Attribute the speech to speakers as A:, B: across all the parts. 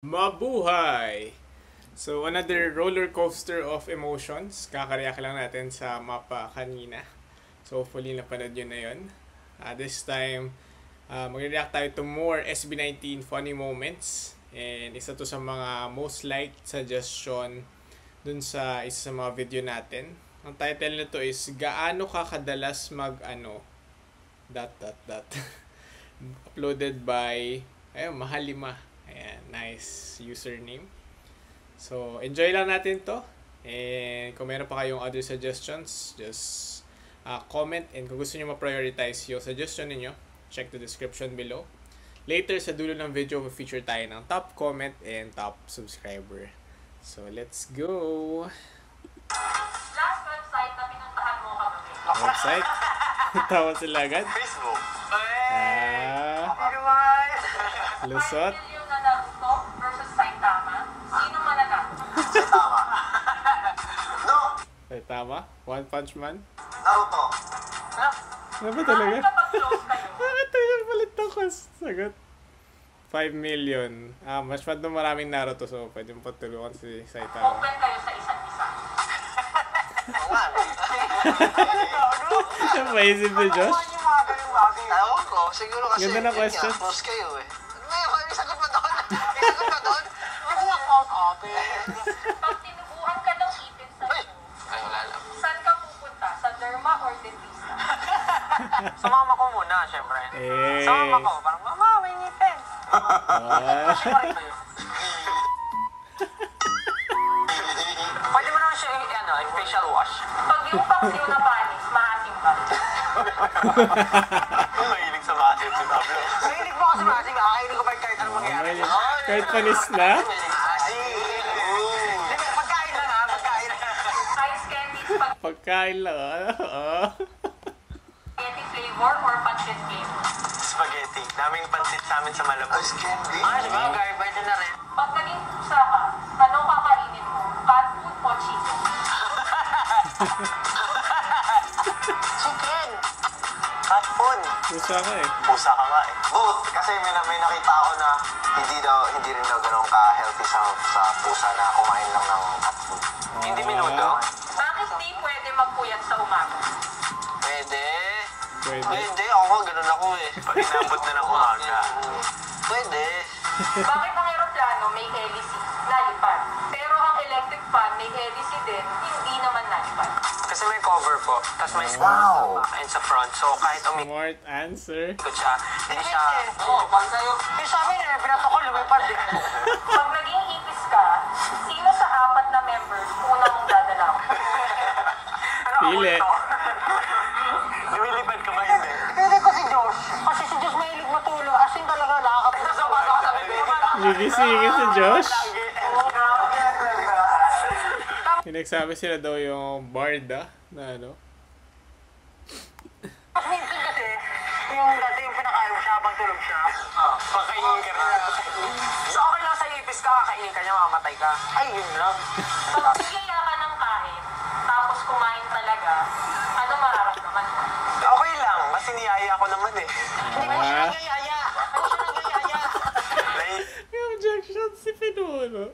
A: Mabuhay! So, another roller coaster of emotions. Kakareact lang natin sa mapa kanina. So, hopefully napanood yun na yun. This time, mag-react tayo to more SB19 funny moments. And isa to sa mga most liked suggestion dun sa isa sa mga video natin. Ang title nito is, Gaano ka kadalas mag-ano? ... Uploaded by, Mahalima. Ayan, nice username. So, enjoy lang natin to. And kung meron pa kayong other suggestions, just comment. And kung gusto nyo ma-prioritize yung suggestion ninyo, check the description below. Later, sa dulo ng video, feature tayo ng top comment and top subscriber. So, let's go!
B: Last website na pinuntahan mo kagabi.
A: Website? Tawa sila agad?
C: Facebook.
A: Lusot?
B: 5 million na Naruto versus Saitama. Sino mananalo?
C: Saitama. No!
A: Saitama? One Punch Man?
C: Naruto.
A: Ano ba talaga?
B: Bakit kapag close kayo?
A: Bakit tayo palit ako? Sagot. 5 million. Mas nung maraming Naruto, so pwede mo patulungan si Saitama.
B: Open kayo sa isa't isa.
A: Napaisip ni Josh?
C: Ewan ko, siguro kasi
A: Ganda na question.
C: close kayo eh. May sagot mo doon? May sagot mo doon?
B: Pag tinubuan ka ng ipin sa iyo,
C: Ay, wala lang.
B: saan ka pupunta? Sa derma or dentista?
D: Sa mama ko muna, syempre.
A: Eh.
D: Sa mama ko, parang, mama, may ngipin. Pwede mo naman siya yung facial wash.
B: Pag yung paksiw na panis, maasim ba?
C: Mahilig sa maasim si Pablo.
D: Mahilig mo ako sa maasim, kakainin ko pa kahit anong mangyari.
A: Kahit panis na?
D: Pagkain lang ha, pagkain lang.
B: Ice candies,
A: Pagkain lang,
B: spaghetti flavor or pancit flavor?
D: Spaghetti. Daming pansit sa amin sa Malabon.
C: Ice candy?
D: Sabagay, pwede na rin.
B: Pag naging pusa ka, ano kakainin mo? Cat food o chicken?
D: Chicken. Cat food.
A: Pusa ka eh.
C: Pusa ka nga eh. Both. Kasi may nakita ako na hindi rin daw ganun ka-healthy sa pusa na kumain lang ng cat food.
D: Hindi minuto.
B: Bakit di pwede magpuyat sa umaga?
D: Pwede.
A: Pwede.
D: Pwede. Ako nga, ganun ako eh. Pag inabot na ng umaga. Pwede.
B: Bakit ang aeroplano may hélice, nalipad? Pero ang electric fan may hélice din, hindi naman nalipad.
D: Kasi may cover po. Tapos may
C: Wow.
D: and sa front. So kahit
A: Smart answer.
D: umikot siya, hindi siya... Oo, pag kayo... Yung sa amin eh, pinato ko lumipad eh.
B: Pag naging ipis ka, sino sa 4 na members una mong dadalaw?
A: Pili.
D: Lumilipad ka ba hindi? Hindi ko si Josh. Kasi si Josh mahilig matulog. As in talaga, nakakapit sa bata ko sa bibig.
A: Gigisingin si Josh. Pinagsabi sila daw yung Barda na ano.
D: Mas minsan kasi, yung dati yung pinakain mo siya habang tulog siya. Pakainin ka rin. So okay lang sa ipis ka, kakainin ka niya, mamamatay ka. Ay, yun lang.
B: Pag bigaya ka ng kain, tapos kumain talaga, ano mararamdaman mo?
D: Okay lang, kasi niyaya ko naman eh. Hindi ko siya nagayaya. Hindi siya nagayaya.
A: May objection si Pinuno.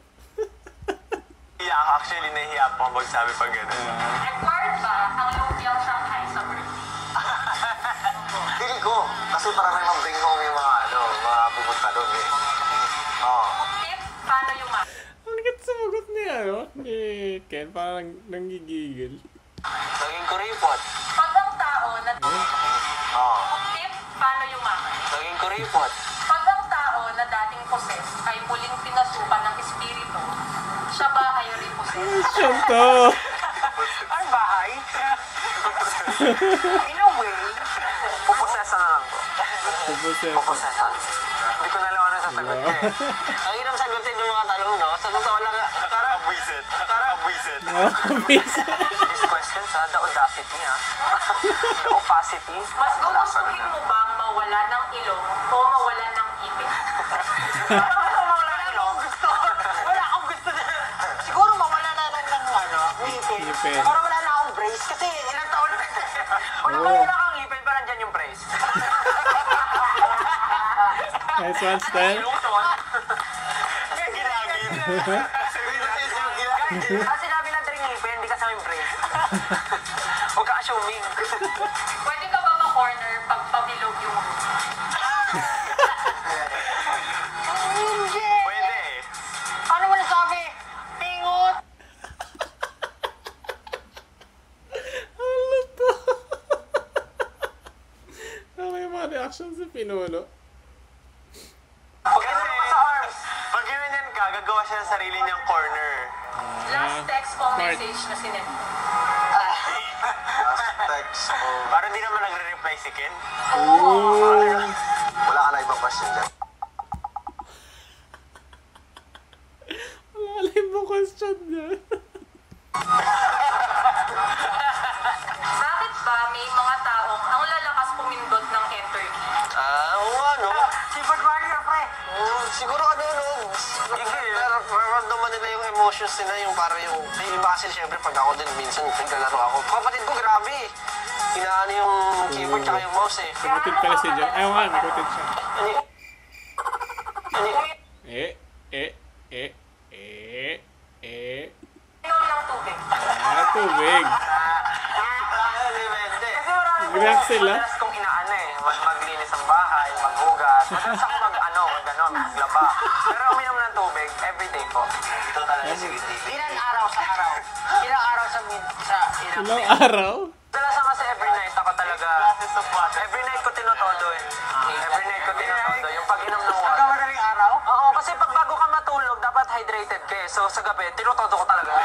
D: Actually, nahihiya po pag sabi pag gano'n.
B: Required ba ang lumpiang Shanghai sa birthday?
C: Pili ko. Kasi parang may mambingong yung mga pupunta doon eh. Oo.
B: Tip, paano yung math?
A: Ang gat sumagot niya, no? Ni Ken, parang nanggigigil.
D: Naging kuripot.
B: Pag ang tao na...
C: Oo.
B: Tip, paano yung math?
D: Naging kuripot.
B: Pag ang tao na dating possess ay muling pinasukan ng espiritu, siya ba ay repossess?
A: Siyento!
D: Ang bahay? In a way, pupusesan na lang ko. Pupusesan. Hindi ko na alam ano sasagot ko eh. Ang hirap sagutin yung mga tanong, no? Sa totoo lang, nakaka-abwisit. Nakaka-abwisit. These questions, ha? The audacity, ha? The opacity.
B: Mas gugustuhin mo bang mawala ng ilong o mawala ng ipin?
D: Wala akong gusto. Wala akong gusto na. Siguro mawala na lang ng ngipin.
A: Ngipin.
D: Pero wala na akong brace kasi ilang taon na. Wala kang ngipin, pero andyan yung brace.
A: Nice one, Stan.
D: Yung Kasi sinabi lang rin ngipin, hindi ka sa aming brain. Huwag ka assuming.
B: Pwede ka ba ma-corner pag pabilog yung
D: Pwede. Ano mo nasabi? Pingot!
A: Ano to? Okay, yung mga reaction sa Pinuno.
D: Pag ganyan ka sa arms, pag ganyan ka, gagawa siya ng sarili niyang corner.
B: last text o message na sinend?
C: Text o...
D: Parang di naman nagre-reply si Ken.
C: Wala ka na ibang question dyan.
A: Wala lang yung question niya.
B: Bakit ba may mga taong ang lalakas pumindot ng enter key?
D: Oo nga, no?
B: Keyboard warrior, pre.
D: Siguro ano, no? Nararamdaman nila yung emotions nila, yung parang yung iba kasi siyempre pag ako din minsan naglalaro ako. Kapatid ko grabe. Hinaano yung keyboard tsaka yung mouse eh.
A: Kumatid pala si John. Ayaw nga, may kumatid siya.
B: Inom ng tubig.
A: Tubig.
D: Depende.
A: Grab sila.
D: Madalas kong inaano eh, maglinis ng bahay, maghugas. Madalas ako maglaba. Pero uminom ng tubig, everyday po. Ito talaga si Kitty. Ilang araw sa araw? Ilang araw sa
A: Ilang araw?
D: Dalasan kasi every night ako talaga. Every night ko tinotodo eh. Every night ko tinotodo. Yung pag-inom ng water. Madaling araw? Oo, kasi pag bago ka matulog, dapat hydrated ka eh. So sa gabi, tinotodo ko talaga.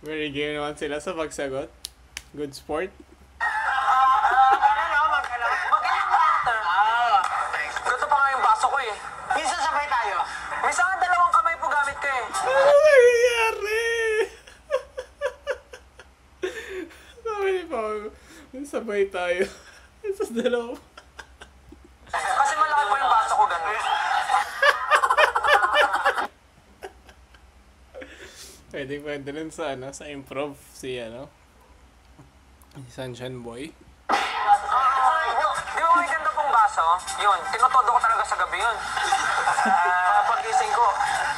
A: Very game naman sila sa pagsagot. Good sport.
D: Ganito pa nga yung baso ko eh. Minsan sabay tayo. Minsan nga dalawang kamay po gamit ko eh.
A: Ano nangyayari? Sabi ni Pao, sabay tayo. Isa sa dalawa.
D: Kasi malaki po yung baso ko ganun.
A: Pwede rin sa sa improv si Sunshine Boy.
D: Di ba may ganda pong baso? Yun, tinotodo ko talaga sa gabi yun. Pag-gising ko,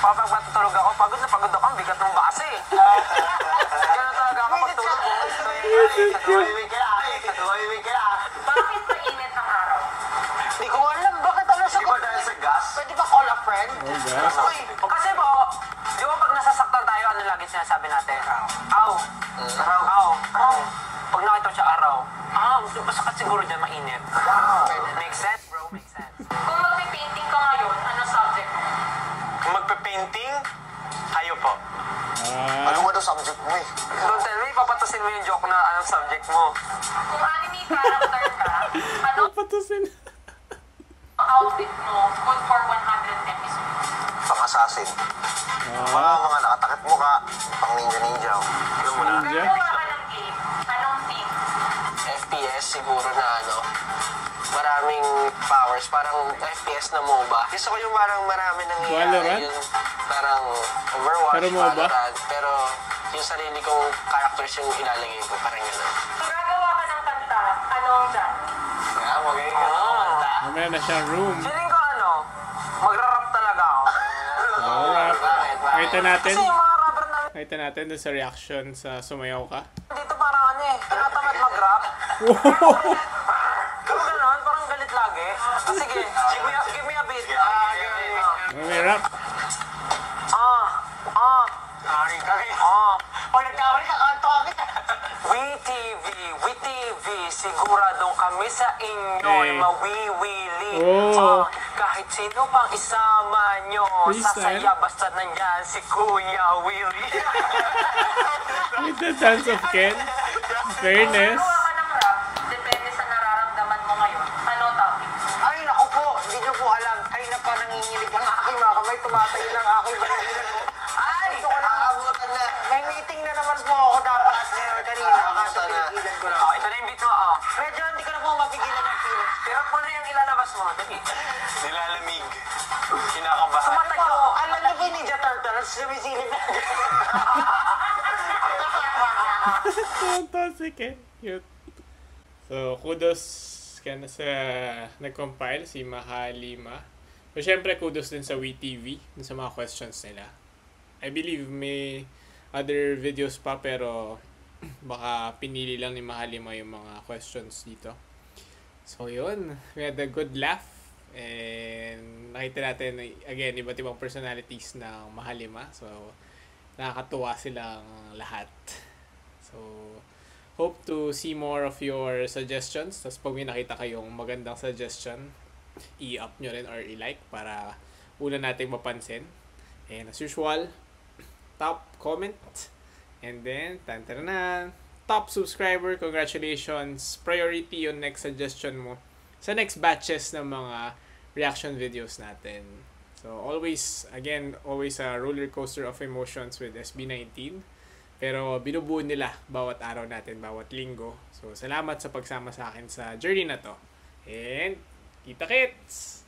D: pag matutulog ako, pagod na pagod ako, ang bigat ng baso eh. Gano'n talaga ako pagtulog ko.
B: Bakit mainit ang araw?
D: Di ko alam, bakit ano sa
C: Di ba dahil sa gas?
D: Pwede ba call a friend?
A: Oh, gas.
D: Uy, kasi po, di ba pag nasasaktan tayo, ano lagi sinasabi natin? Aw. Aw. Aw. Pag nakita ko siya araw, masakit siguro dyan, mainit. Makes sense, bro, makes sense.
B: Kung magpipainting ka ngayon, ano subject mo?
D: Kung magpe-painting, kayo po.
C: Ano ba daw subject mo eh?
D: Don't tell me, papatasin mo yung joke na anong subject mo.
B: Kung anime character ka, ano
A: Patusin.
B: ang outfit mo good for 100 episodes?
C: Pang-assassin. Mga nakatakip mukha. Pang ninja-ninja. Alam mo na.
A: Ninja?
B: Gagawa ka ng game, anong theme?
D: FPS siguro na maraming powers, parang FPS na MOBA. Gusto ko yung parang marami nangyayari.
A: Valorant?
D: Yung parang Overwatch,
A: Pero MOBA?
D: Valorant, pero yung sarili kong characters yung ilalagay ko, parang gano'n.
B: Kung gagawa ka ng kanta, anong genre?
D: Magaling ka na.
A: Mamaya na siyang room.
D: Feeling ko magra-rap talaga ako.
A: Alright. Nakita natin.
D: Kasi yung mga rapper na
A: Nakita natin doon sa reaction sa sumayaw ka.
D: dito parang tinatamad mag-rap. Pero gano'n, parang galit lagi. Sige, give me a beat.
A: May rap.
D: Pag nagkamali ka, kanto agad. WeTV, siguradong kami sa inyo'y
A: Eh.
D: mawiwili.
A: Oh.
D: Kahit sino pang isama nyo,
A: Freestyle?
D: sasaya basta nandyan si Kuya Willie.
A: With the dance of Ken. Fairness.
B: Kung gagawa ka ng rap, depende sa nararamdaman mo ngayon, ano topic?
D: Ay, naku po, hindi nyo po alam. Ay, na pa nanginginig ang aking mga kamay, tumatayo ng aking balihinan mo. Ay, gusto ko nakakabutan na. May meeting na naman po ako dapat kanina. Kaso pinigilan ko lang. Oh, ito na yung beat mo, oh. Medyo hindi ko na po mapigilan ng feelings. Pero po na yung ilalabas mo, dali. Nilalamig. Kinakabahan. Sumatayo. Alam niyo po yung Ninja Turtles, sumisilip na.
A: Tonto si Ken. Cute. So, kudos ka na sa nag-compile, si Mahalima. Pero syempre, kudos din sa WeTV dun sa mga questions nila. I believe may other videos pa pero baka pinili lang ni Mahalima yung mga questions dito. So yun, we had a good laugh and nakita natin again iba't ibang personalities ng Mahalima. So nakakatuwa silang lahat. So hope to see more of your suggestions. Tapos pag may nakita kayong magandang suggestion, i-up nyo rin or i-like para una nating mapansin. And as usual, top comment. And then, tantaranan, top subscriber, congratulations. Priority yung next suggestion mo sa next batches ng mga reaction videos natin. So, always a roller coaster of emotions with SB19. Pero binubuo nila bawat araw natin, bawat linggo. So, salamat sa pagsama sa akin sa journey na to. And, kita-kits!